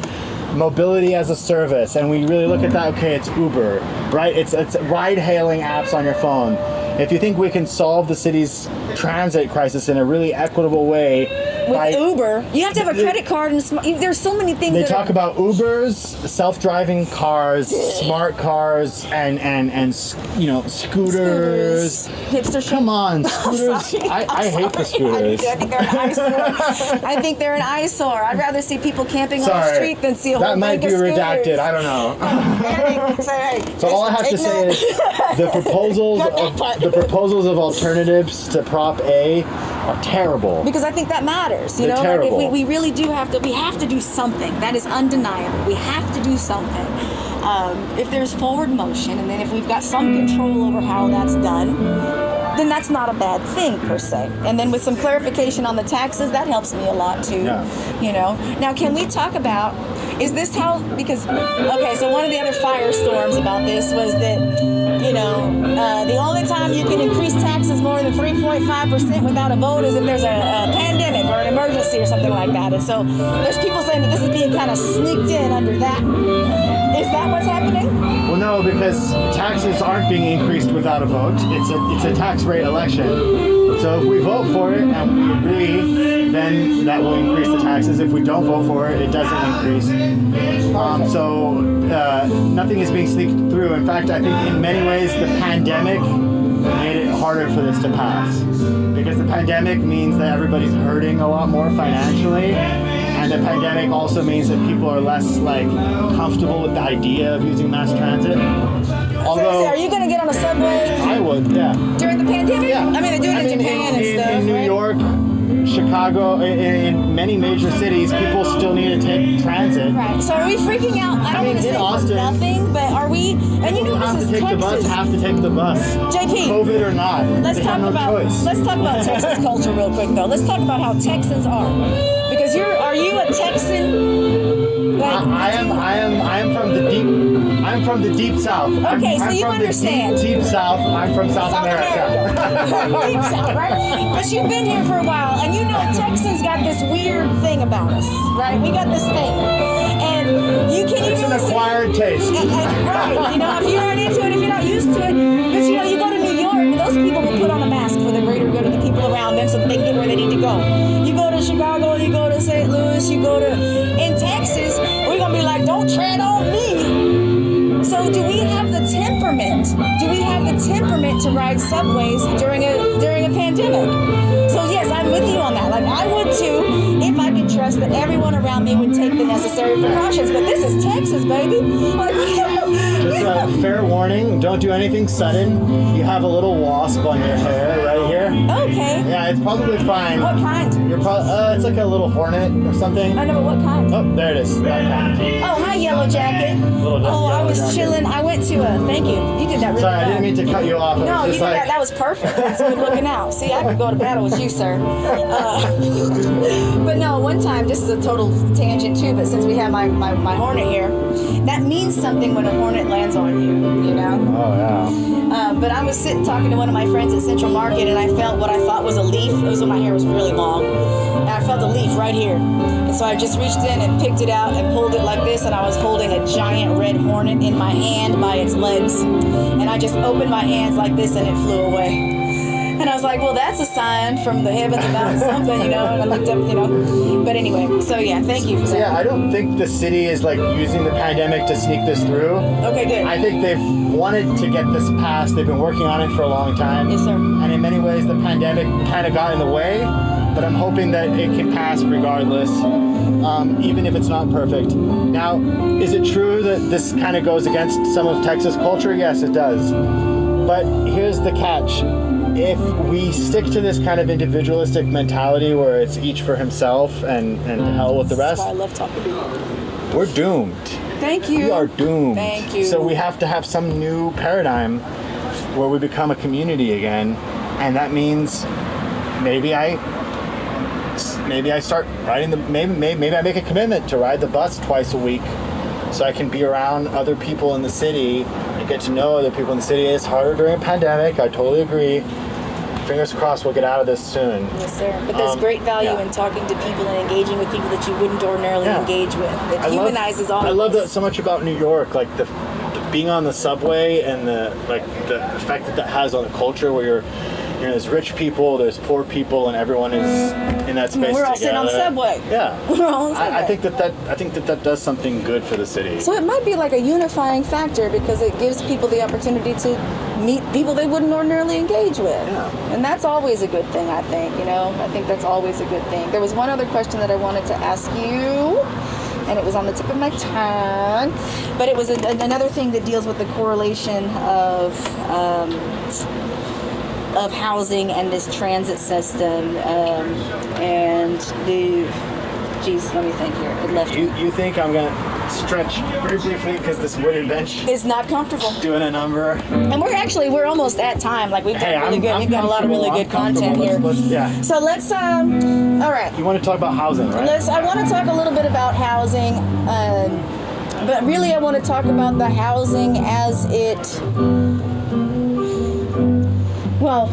mobility as a service, and we really look at that. Okay, it's Uber, right? It's ride-hailing apps on your phone. If you think we can solve the city's transit crisis in a really equitable way, With Uber, you have to have a credit card, and there's so many things. They talk about Ubers, self-driving cars, smart cars, and you know, scooters. Hipster shit. Come on, scooters. I hate the scooters. I think they're an eyesore. I think they're an eyesore. I'd rather see people camping on the street than see a whole that might bank be of scooters. redacted. I don't know. So all I have to say is the proposals of alternatives to Prop A are terrible. Because I think that matters. fares. You They're know, terrible. like if we really do have to, we have to do something. That is undeniable. We have to do something. If there's forward motion, and then if we've got some control over how that's done, then that's not a bad thing per se. And then with some clarification on the taxes, that helps me a lot too. Yeah. You know. Now, can we talk about? Is this how? Because okay, so one of the other firestorms about this was that, you know, the only time you can increase taxes more than 3.5% without a vote is if there's a pandemic or an emergency or something like that. And so there's people saying that this is being kind of sneaked in under that. Is that what's happening? Well, no, because taxes aren't being increased without a vote. It's a tax rate election. So if we vote for it and we agree, then that will increase the taxes. If we don't vote for it, it doesn't increase. Nothing is being sneaked through. In fact, I think in many ways the pandemic made it harder for this to pass. Because the pandemic means that everybody's hurting a lot more financially. And the pandemic also means that people are less comfortable with the idea of using mass transit. Although, are you going to get on a subway? I would, yeah. During the pandemic? Yeah. I mean, they do it in Japan and stuff, in New right? York, Chicago, in many major cities, people still need to take transit. Right. So are we freaking out? I don't want to say Austin, for nothing, but are we? And you know, have this to is take Texas. the bus. Have to take the bus. JP, COVID or not, let's they talk have no about choice. let's talk about Texas culture real quick though. Let's talk about how Texans are, because are you a Texan? Like, I am from the deep. I'm from the deep south. Okay, I'm so you from understand. The deep south. I'm from South America. Deep South, right? But you've been here for a while, and you know Texans got this weird thing about us, right? We got this thing, and It's an acquired taste. right? You know, if you aren't into it, if you're not used to it, but you know, you go to New York, those people will put on a mask for the greater good of the people around them, so that they can get where they need to go. You go to Chicago, you go to St. Louis, you go to in Texas, we're gonna be like, don't tread on me. So do we have the temperament? Do we have the temperament to ride subways during a pandemic? So yes, I'm with you on that. Like I would too, if I could trust that everyone around me would take the necessary precautions. But this is Texas, baby. Like, Just a fair warning, don't do anything sudden. You have a little wasp on your hair right here. okay. Yeah, it's probably fine. What kind? You're probably, it's like a little hornet or something. I know, but what kind? Oh, there it is. That kind. Oh, hi, Yellow Jacket. Oh, I was chilling. I went to thank you. You did that really Sorry, well. I didn't mean to cut you off. No, you just did that. That was perfect. That's good looking out. See, I could go to battle with you, sir. But no, one time, this is a total tangent too, but since we have my hornet here, that means something when a hornet lands on you, you know? Oh, yeah. But I was sitting talking to one of my friends at Central Market, and I felt what I thought was a leaf. It was when my hair was really long. And I felt a leaf right here. And so I just reached in and picked it out and pulled it like this, and I was holding a giant red hornet in my hand by its legs. And I just opened my hands like this, and it flew away. And I was like, well, that's a sign from the heavens about something, you know, and I looked up, you know. But anyway, so yeah, thank you for that. Yeah, I don't think the city is using the pandemic to sneak this through. Okay, good. I think they've wanted to get this passed. They've been working on it for a long time. Yes, sir. And in many ways, the pandemic kind of got in the way, but I'm hoping that it can pass regardless, even if it's not perfect. Now, is it true that this kind of goes against some of Texas culture? Yes, it does. But here's the catch. If we stick to this kind of individualistic mentality where it's each for himself and to hell with the That's rest, why I love talking to you. we're doomed. Thank you. We are doomed. Thank you. So we have to have some new paradigm where we become a community again, and that means maybe I start riding maybe I make a commitment to ride the bus twice a week, so I can be around other people in the city and get to know other people in the city. It's harder during a pandemic. I totally agree. Fingers crossed we'll get out of this soon. Yes, sir. But there's great value in talking to people and engaging with people that you wouldn't ordinarily engage with. It humanizes all of us. I love that so much about New York, like the being on the subway and the effect that has on the culture, where there's rich people, there's poor people, and everyone is in that space We're all together. sitting on the subway. Yeah. We're all on the subway. I think that does something good for the city. So it might be like a unifying factor because it gives people the opportunity to meet people they wouldn't ordinarily engage with. Yeah. And that's always a good thing, I think, you know? I think that's always a good thing. There was one other question that I wanted to ask you, and it was on the tip of my tongue, but it was another thing that deals with the correlation of of housing and this transit system, and let me think here. It left me. You think I'm gonna stretch very briefly because this wooden bench It's not comfortable. doing a number? And we're almost at time. Like we've done really good. We've got a lot of really good content here. Yeah. So let's all right. You want to talk about housing, right? I want to talk a little bit about housing, but really I want to talk about the housing as it. Well,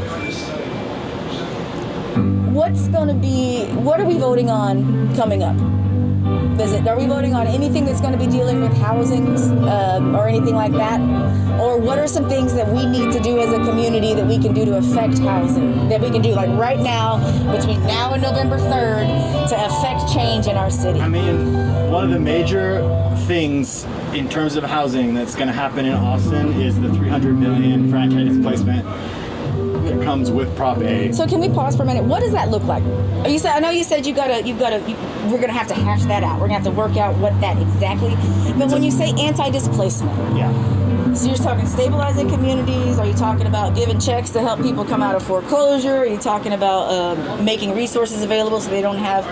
what are we voting on coming up? Are we voting on anything that's going to be dealing with housing or anything like that? Or what are some things that we need to do as a community that we can do to affect housing? That we can do like right now, between now and November 3rd, to affect change in our city? I mean, one of the major things in terms of housing that's going to happen in Austin is the $300 million franchise displacement that comes with Prop A. So can we pause for a minute? What does that look like? I know you said we're gonna have to hash that out. We're gonna have to work out what that exactly. But when you say anti-displacement, Yeah. so you're talking stabilizing communities? Are you talking about giving checks to help people come out of foreclosure? Are you talking about making resources available so they don't have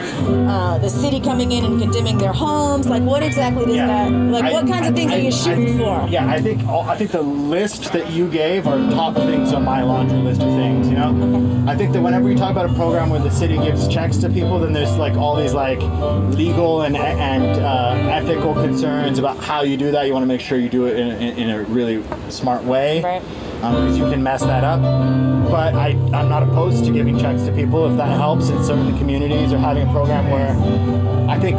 the city coming in and condemning their homes? Like, what exactly does that? Like, what kinds of things are you shooting for? Yeah, I think the list that you gave are top things on my laundry list of things. You know, Okay. I think that whenever you talk about a program where the city gives checks to people, then there's like all these like legal and ethical concerns about how you do that. You want to make sure you do it in a really smart way, Right. Because you can mess that up. But I'm not opposed to giving checks to people if that helps in certain communities, or having a program where I think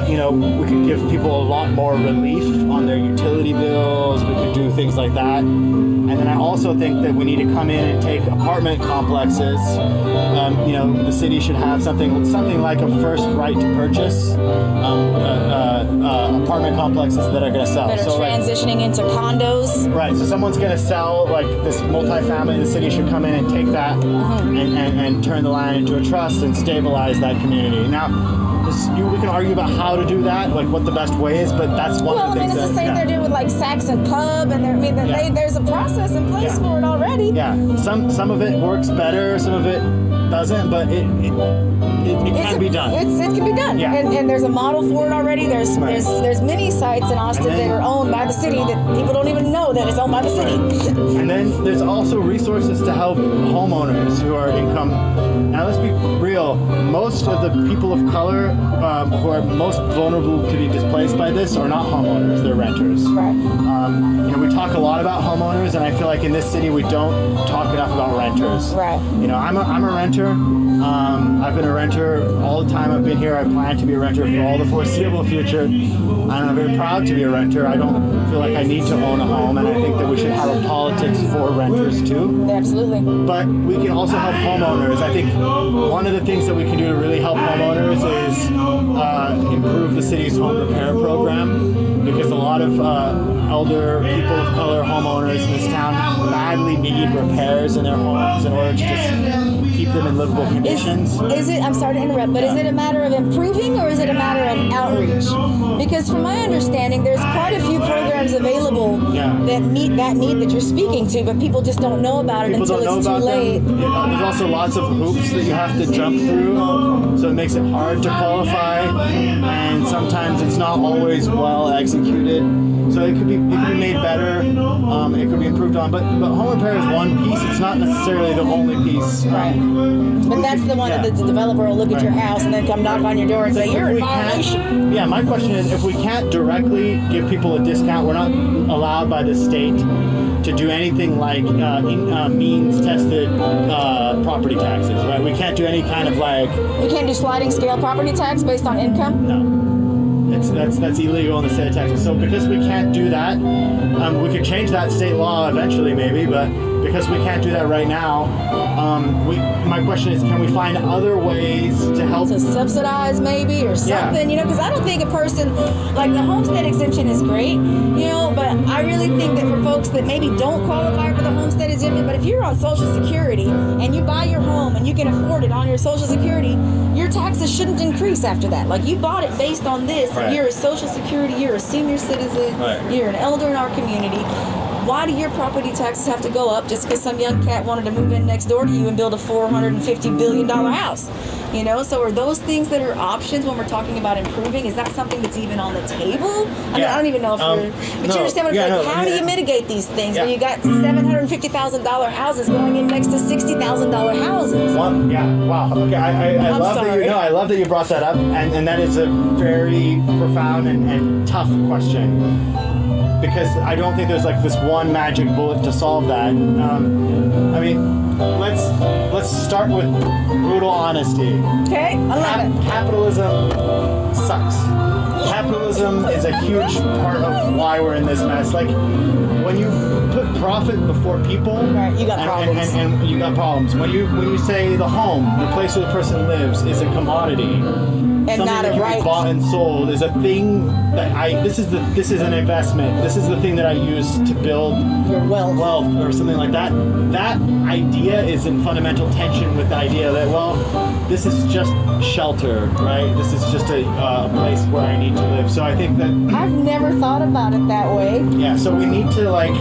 we could give people a lot more relief on their utility bills. We could do things like that. And then I also think that we need to come in and take apartment complexes. The city should have something like a first right to purchase apartment complexes that are going to sell. That are transitioning into condos. Right, so someone's going to sell like this multifamily. The city should come in and take that and turn the land into a trust and stabilize that community. Now, we can argue about how to do that, like what the best way is, but that's one of the things. Well, it's the same they're doing with like Saxon Pub, and there's a process in place for it already. Yeah, some of it works better, some of it doesn't, but it can be done. It can be done. Yeah. And there's a model for it already. There's many sites in Austin that are owned by the city that people don't even know that it's owned by the city. And then there's also resources to help homeowners who are income. Now let's be real. Most of the people of color who are most vulnerable to be displaced by this are not homeowners. They're renters. Right. We talk a lot about homeowners, and I feel like in this city we don't talk enough about renters. Right. I'm a renter. I've been a renter all the time I've been here. I plan to be a renter for all the foreseeable future. And I'm very proud to be a renter. I don't feel like I need to own a home, and I think that we should have a politics for renters too. Absolutely. But we can also help homeowners. I think one of the things that we can do to really help homeowners is improve the city's home repair program, because a lot of elder people of color homeowners in this town badly need repairs in their homes in order to just keep them in livable conditions. I'm sorry to interrupt, but is it a matter of improving, or is it a matter of outreach? Because from my understanding, there's quite a few programs available that meet that need that you're speaking to, but people just don't know about it until it's too late. There's also lots of hoops that you have to jump through, so it makes it hard to qualify, and sometimes it's not always well executed. So it could be made better. It could be improved on. But home repair is one piece. It's not necessarily the only piece. Right. But that's the one that the developer will look at your house and then come knock on your door and say, you're in violation. Yeah, my question is, if we can't directly give people a discount, we're not allowed by the state to do anything like means-tested property taxes, right? We can't do any kind of like... We can't do sliding scale property tax based on income? No. That's illegal in the state of Texas. So because we can't do that, we could change that state law eventually, maybe. But because we can't do that right now, my question is, can we find other ways to help? To subsidize, maybe, or something, because I don't think a person, like the homestead exemption is great, but I really think that for folks that maybe don't qualify for the homestead exemption, but if you're on Social Security and you buy your home and you can afford it on your Social Security, your taxes shouldn't increase after that. Like, you bought it based on this. Right. You're a Social Security, you're a senior citizen, right. You're an elder in our community. why do your property taxes have to go up just because some young cat wanted to move in next door to you and build a $450 billion house? You know, so are those things that are options when we're talking about improving? Is that something that's even on the table? I mean, I don't even know if you're... But you understand what I'm saying? How do you mitigate these things when you got $750,000 houses going in next to $60,000 houses? Wow. Okay, I love that you know. I love that you brought that up, and that is a very profound and tough question, because I don't think there's like this one magic bullet to solve that. I mean, let's start with brutal honesty. Okay, I love it. Capitalism sucks. Capitalism is a huge part of why we're in this mess. Like, when you put profit before people, right, you got problems. And you got problems. When you say the home, the place where the person lives, is a commodity, and something not that a can right. be bought and sold, is a thing that this is an investment. This is the thing that I use to build your wealth or something like that. That idea is in fundamental tension with the idea that, well, this is just shelter, right? This is just a place where I need to live. So I think that I've never thought about it that way. Yeah, so we need to like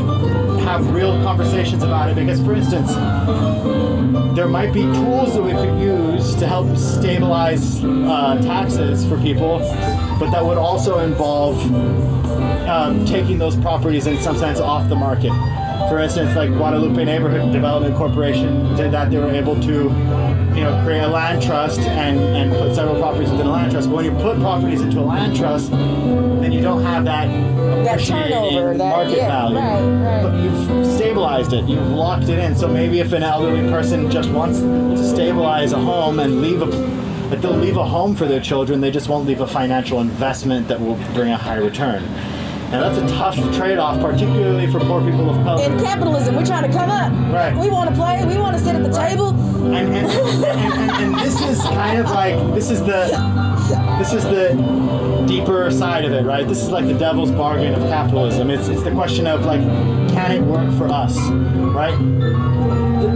have real conversations about it, because, for instance, there might be tools that we could use to help stabilize taxes for people, but that would also involve taking those properties in some sense off the market. For instance, like Guadalupe Neighborhood Development Corporation did that. They were able to, create a land trust and put several properties within a land trust. But when you put properties into a land trust, then you don't have that turnover, market value. Right. But you've stabilized it. You've locked it in. So maybe if an elderly person just wants to stabilize a home and they'll leave a home for their children, they just won't leave a financial investment that will bring a high return. And that's a tough trade-off, particularly for poor people of color. In capitalism, we're trying to come up. Right. We want to play. We want to sit at the table. And this is kind of like this is the deeper side of it, right? This is like the devil's bargain of capitalism. It's the question of like, can it work for us, right?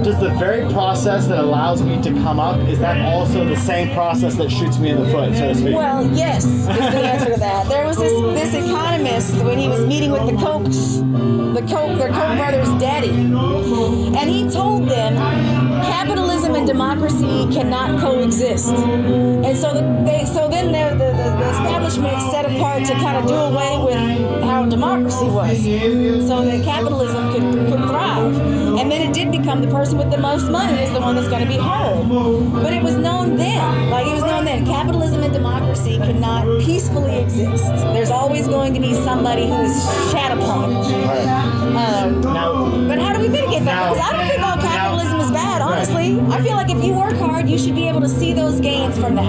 Does the very process that allows me to come up, is that also the same process that shoots me in the foot, so to speak? Well, yes, is the answer to that. There was this economist when he was meeting with their Koch brothers' daddy, and he told them capitalism and democracy cannot coexist. And so then the establishment set apart to kind of do away with how democracy was, so that capitalism could thrive. And then it did become the person with the most money is the one that's going to be heard. But it was known then, capitalism and democracy cannot peacefully exist. There's always going to be somebody who is shat upon. But how do we mitigate that? Because I don't think all capitalism is bad, honestly. I feel like if you work hard, you should be able to see those gains from that.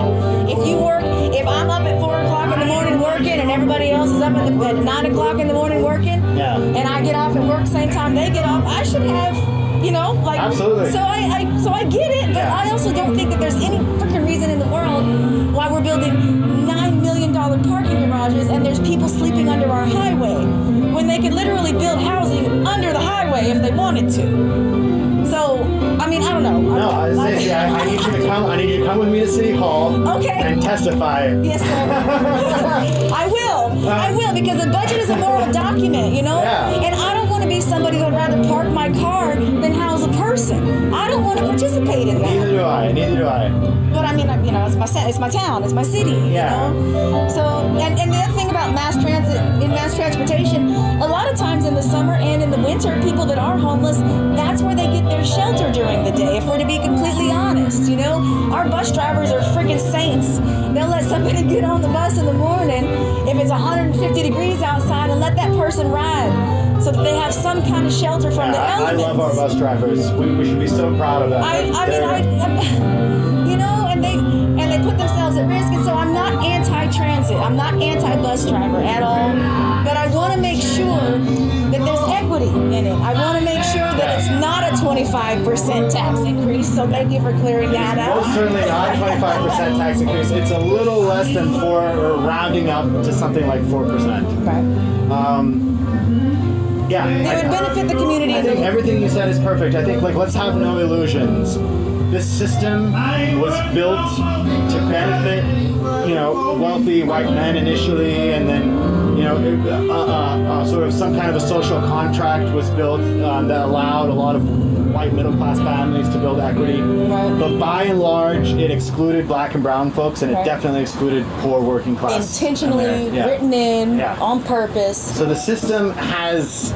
If I'm up at 4 o'clock in the morning working and everybody else is up at 9 o'clock in the morning working, and I get off at work same time they get off, I should have, Absolutely. So I get it, but I also don't think that there's any freaking reason in the world why we're building $9 million parking garages and there's people sleeping under our highway when they could literally build housing under the highway if they wanted to. So, I mean, I don't know. No, I need you to come with me to City Hall. Okay. And testify. Yes, sir. I will, because the budget is a moral document, Yeah. And I don't want to be somebody that would rather park my car than house a person. I don't want to participate in that. Neither do I. But I mean, it's my town, it's my city, Yeah. So, and the other thing about mass transportation, a lot of times in the summer and in the winter, people that are homeless, that's where they get their shelter during the day, if we're to be completely honest, Our bus drivers are freaking saints. They'll let somebody get on the bus in the morning if it's 150 degrees outside and let that person ride so that they have some kind of shelter from the elements. I love our bus drivers. We should be so proud of them. And they put themselves at risk, and so I'm not anti-transit. I'm not anti-bus driver at all, but I want to make sure that there's equity in it. I want to make sure that it's not a 25% tax increase, so thank you for clearing that out. Most certainly not 25% tax increase. It's a little less than 4, or rounding up to something like 4%. Right. It would benefit the community. I think everything you said is perfect. I think, let's have no illusions. This system was built to benefit, wealthy white men initially, and then, sort of some kind of a social contract was built that allowed a lot of white middle class families to build equity. Right. But by and large, it excluded black and brown folks, and it Right. definitely excluded poor working class. Intentionally written in Yeah. on purpose. So the system has,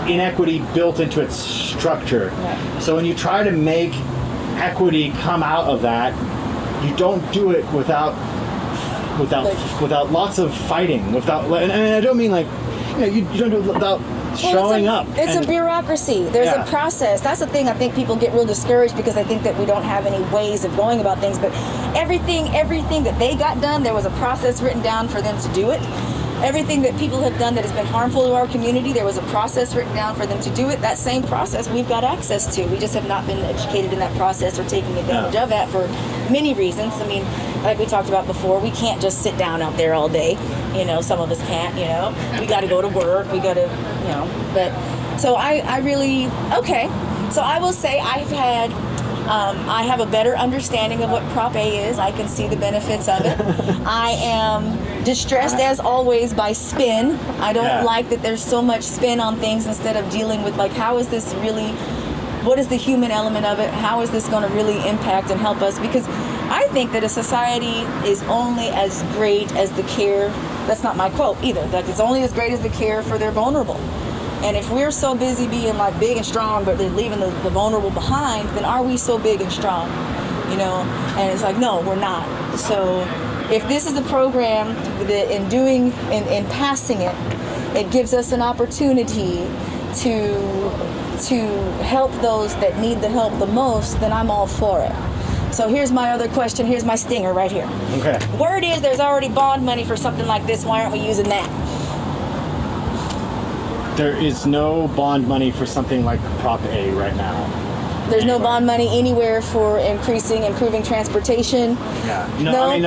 inequity built into its structure. Right. So when you try to make equity come out of that, you don't do it without lots of fighting. And I don't mean like, you don't do it without showing up. It's a bureaucracy. There's a process. That's the thing. I think people get real discouraged because I think that we don't have any ways of going about things. But everything that they got done, there was a process written down for them to do it. Everything that people have done that has been harmful to our community, there was a process written down for them to do it. That same process we've got access to. We just have not been educated in that process or taking advantage of that for many reasons. I mean, like we talked about before, we can't just sit down out there all day. Some of us can't, We got to go to work. We got to, But so I really, okay. So I will say I have a better understanding of what Prop A is. I can see the benefits of it. I am distressed, as always, by spin. I don't like that there's so much spin on things instead of dealing with, like, how is this really, what is the human element of it? How is this going to really impact and help us? Because I think that a society is only as great as the care, that's not my quote either, like it's only as great as the care for their vulnerable. And if we're so busy being like big and strong, but they're leaving the vulnerable behind, then are we so big and strong? And it's like, no, we're not. So if this is a program that in passing it, it gives us an opportunity to help those that need the help the most, then I'm all for it. So here's my other question. Here's my stinger right here. Okay. Word is there's already bond money for something like this. Why aren't we using that? There is no bond money for something like Prop A right now. There's no bond money anywhere for improving transportation. Yeah. No?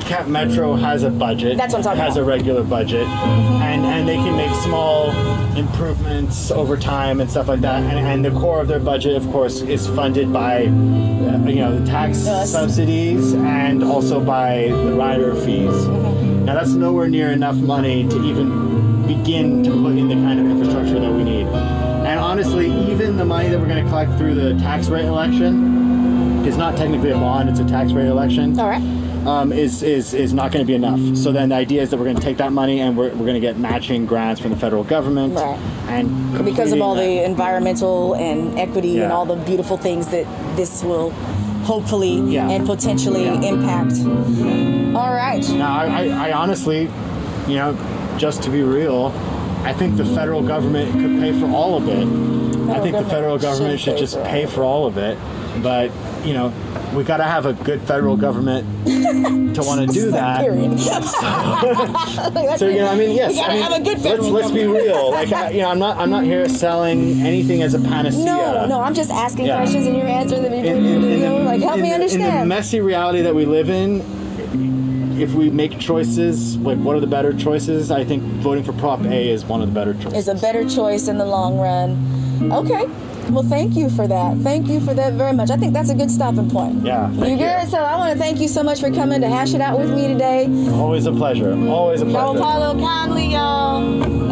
Cap Metro has a budget. That's what I'm talking has about. a regular budget, and they can make small improvements over time and stuff like that. And the core of their budget, of course, is funded by the tax subsidies and also by the rider fees. Now that's nowhere near enough money to even begin to put in the kind of infrastructure that we need. And honestly, even the money that we're going to collect through the tax rate election is not technically a bond; it's a tax rate election. All right. Is not going to be enough. So then the idea is that we're going to take that money and we're going to get matching grants from the federal government. Right. And because of all the environmental and equity and all the beautiful things that this will hopefully and potentially impact. All right. Now, I honestly, just to be real, I think the federal government could pay for all of it. I think the federal government should just pay for all of it. But, we got to have a good federal government to want to do that. Period. Yes. We gotta have a good federal let's be real. Like, I'm not here selling anything as a panacea. No, I'm just asking questions and you're answering them. Help me understand. In the messy reality that we live in, if we make choices, like what are the better choices? I think voting for Prop A is one of the better choices. Is a better choice in the long run. Okay. Well, thank you for that. Thank you for that very much. I think that's a good stopping point. Yeah. You good? So I want to thank you so much for coming to hash it out with me today. Always a pleasure. Always a pleasure. Joao Paulo Connolly, y'all.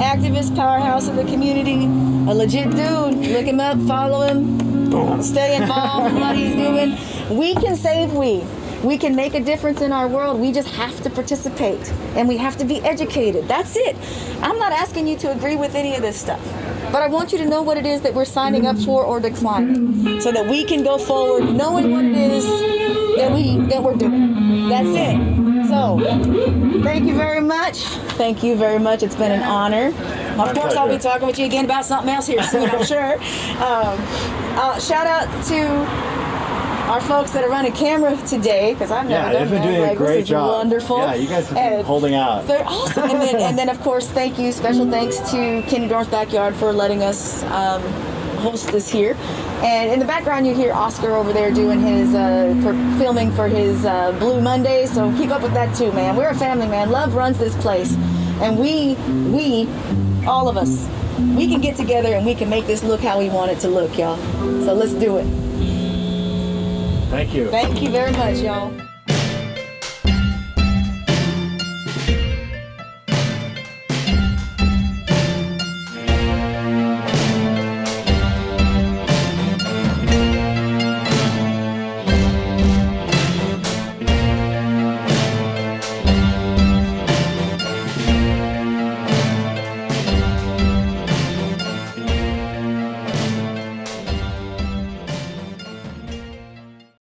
Activist, powerhouse of the community. A legit dude. Look him up, follow him. Stay involved in what he's doing. We can save weed. We can make a difference in our world. We just have to participate. And we have to be educated. That's it. I'm not asking you to agree with any of this stuff. But I want you to know what it is that we're signing up for or declining, so that we can go forward knowing what it is that we're doing. That's it. So, thank you very much. Thank you very much. It's been an honor. Of course, I'll be talking with you again about something else here soon, I'm sure. Shout out to our folks that are running camera today, because I've never done that. They've been doing a great job. Wonderful. Yeah, you guys have been holding out. They're awesome. And then, of course, thank you. Special thanks to Kenny Dorn's Backyard for letting us host this here. And in the background, you hear Oscar over there doing his filming for his Blue Monday. So keep up with that too, man. We're a family, man. Love runs this place, and we, all of us, we can get together and we can make this look how we want it to look, y'all. So let's do it. Thank you. Thank you very much, y'all.